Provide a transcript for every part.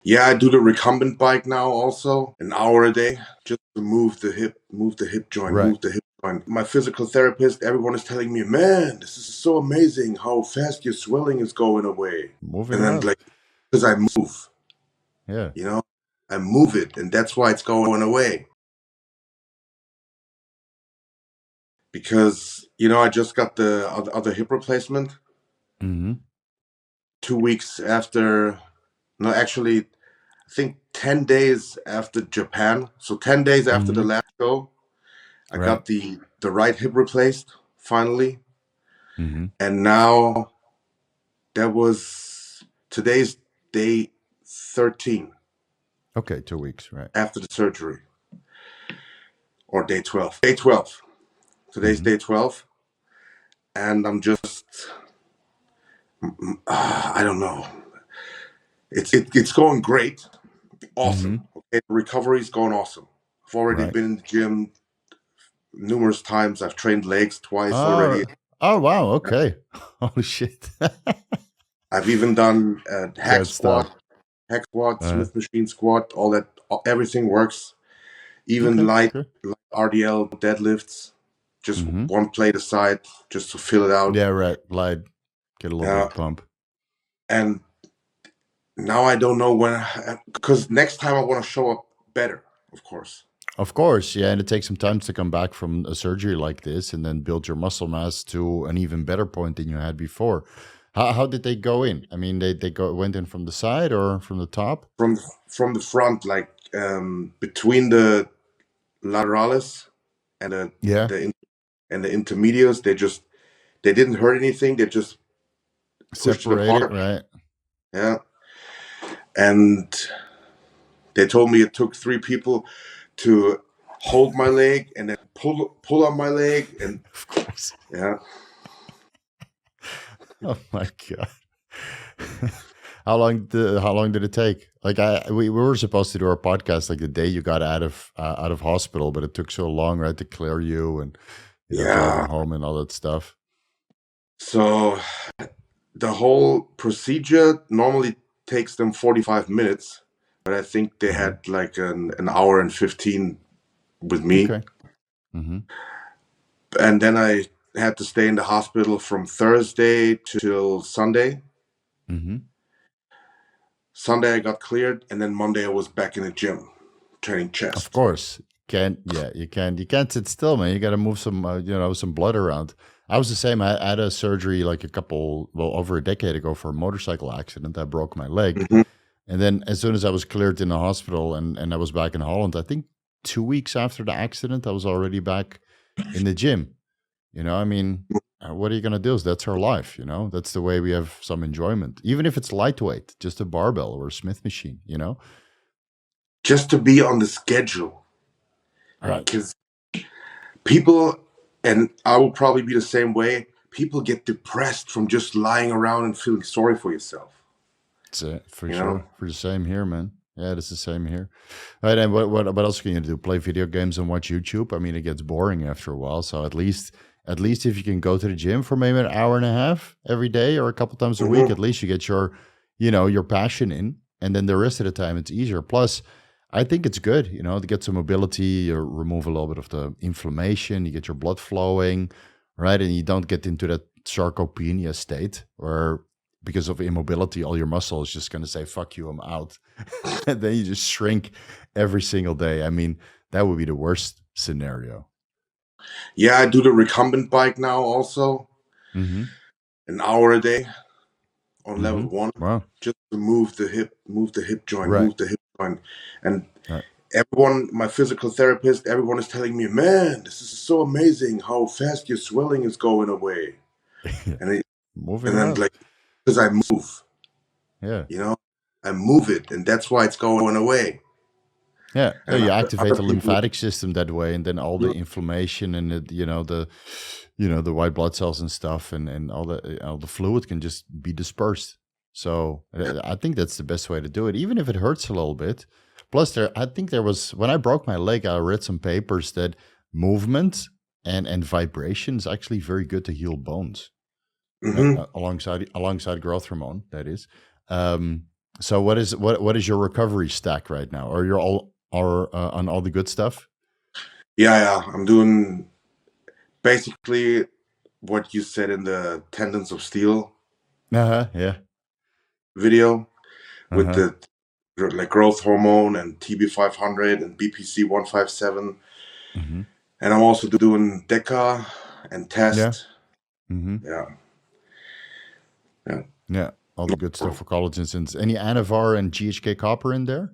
Yeah, I do the recumbent bike now also, an hour a day, just to move the hip joint, Right. move the hip joint. My physical therapist, everyone is telling me, man, this is so amazing how fast your swelling is going away. Move it And then around. like, because I move, Yeah. you know, I move it, and that's why it's going away. Because, I just got the other hip replacement Mm-hmm. 2 weeks after, no, actually, I think 10 days after Japan. So 10 days after the Mm-hmm. last show, I Right. got the right hip replaced finally. Mm-hmm. And now that was today's day 13 Okay, 2 weeks, right. after the surgery, or day 12. Day 12. Today's Mm-hmm. day 12. And I'm just, I don't know. It's going great. Mm-hmm. Awesome. Okay. The recovery is going awesome. I've already Right. been in the gym numerous times. I've trained legs twice Oh, already. oh wow, okay. Holy shit. I've even done Good stuff. hack squat, Uh, Smith machine squat, all that, everything works. Even okay, light, good. light RDL deadlifts, just Mm-hmm. one plate aside, just to fill it out. Yeah, right. Light, get a little bit Uh, of pump. and now I don't know when, because next time I want to show up better, of course. Of course, yeah, and it takes some time to come back from a surgery like this and then build your muscle mass to an even better point than you had before. How did they go in? I mean, they went in from the side or from the top? From the front, like between the lateralis and Yeah, the and the intermedius, they didn't hurt anything. They just pushed it separated, apart. right? Yeah, and they told me it took three people to hold my leg and then pull on my leg, and Of course. yeah. Oh my god. How long did it take? Like we were supposed to do our podcast like the day you got out of hospital, but it took so long, right, to clear you and driving Yeah. home and all that stuff. So the whole procedure normally takes them 45 minutes, but I think they Hmm. had like an hour and 15 with me. Okay. Hmm. And then I had to stay in the hospital from Thursday till Sunday. Hmm. Sunday I got cleared, and then Monday I was back in the gym training Of chest. course, you can't sit still, man. You got to move some some blood around. I was the same. I had a surgery like over a decade ago for a motorcycle accident. I broke my leg, Hmm. and then as soon as I was cleared in the hospital and I was back in Holland, I think 2 weeks after the accident, I was already back in the gym. I mean, what are you gonna do? That's our life. That's the way we have some enjoyment, even if it's lightweight, just a barbell or a Smith machine. Just to be on the schedule, Right. because people, and I will probably be the same way, people get depressed from just lying around and feeling sorry for yourself. It's for You know? sure. For the same here, man. Yeah, it's the same here. Right, and what else can you do? Play video games and watch YouTube? I mean, it gets boring after a while. So at least if you can go to the gym for maybe an hour and a half every day or a couple times a week, Hmm. at least you get your passion in, and then the rest of the time it's easier. Plus, I think it's good, to get some mobility, you remove a little bit of the inflammation, you get your blood flowing, right, and you don't get into that sarcopenia state where because of immobility, all your muscle is just going to say, fuck you, I'm out. And then you just shrink every single day. I mean, that would be the worst scenario. Yeah, I do the recumbent bike now also, Mm-hmm. an hour a day on Mm-hmm. level one, Wow. just to move the hip joint, Right. move the hip joint. And Right. everyone, my physical therapist, everyone is telling me, man, this is so amazing how fast your swelling is going away. And it, Move it and then around. like, because I move, Yeah. you know, I move it, and that's why it's going away. Yeah. Yeah. And You activate other the people, lymphatic system that way, and then all the inflammation and the white blood cells and stuff, and all the fluid can just be dispersed. So I think that's the best way to do it, even if it hurts a little bit. Plus, I think there was when I broke my leg, I read some papers that movement and vibration is actually very good to heal bones, hmm alongside growth hormone. That is. Um, So what is your recovery stack right now? Are you all are on all the good stuff? Yeah, I'm doing basically what you said in the Tendons of Steel Uh-huh. Yeah. video with Uh-huh. the like growth hormone and TB-500 and BPC-157. Mm-hmm. And I'm also doing Deca and Yeah. test. Mm-hmm. Yeah, yeah. Yeah. All the good stuff for collagen. And any Anavar and GHK copper in there?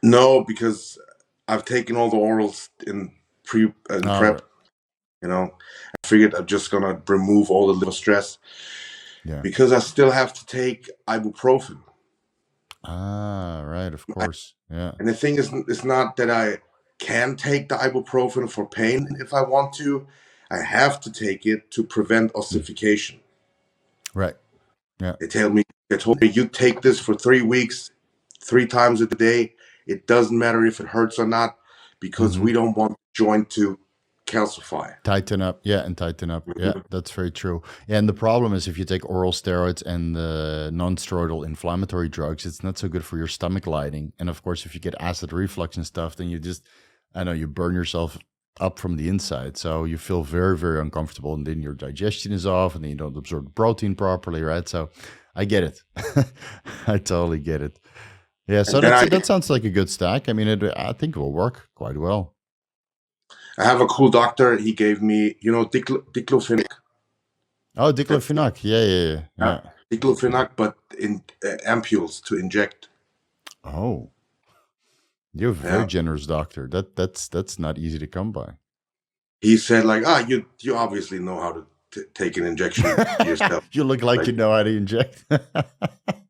No, because I've taken all the orals in Oh, prep. right. You know, I figured I'm just gonna remove all the liver stress Yeah. because I still have to take ibuprofen. Ah, right. Of course. Yeah. And the thing is, it's not that I can take the ibuprofen for pain if I want to. I have to take it to prevent Mm. ossification. Right. Yeah. They told me you take this for 3 weeks, 3 times a day. It doesn't matter if it hurts or not, because Mm-hmm. we don't want the joint to calcify. Tighten up. Yeah, and tighten up. Yeah, that's very true. And the problem is if you take oral steroids and the non-steroidal inflammatory drugs, it's not so good for your stomach lining. And of course, if you get acid reflux and stuff, then you just, I know, you burn yourself up from the inside. So you feel very, very uncomfortable. And then your digestion is off and then you don't absorb the protein properly, right? So I get it. I totally get it. Yeah, so And then that sounds like a good stack. I mean, I think it will work quite well. I have a cool doctor. He gave me, diclofenac. Oh, That's diclofenac. Yeah, yeah, yeah. Yeah. diclofenac, but in ampules to inject. Oh, you have a very Yeah. generous doctor. That's not easy to come by. He said like, you obviously know how to take an injection yourself. You look like Like, you know how to inject.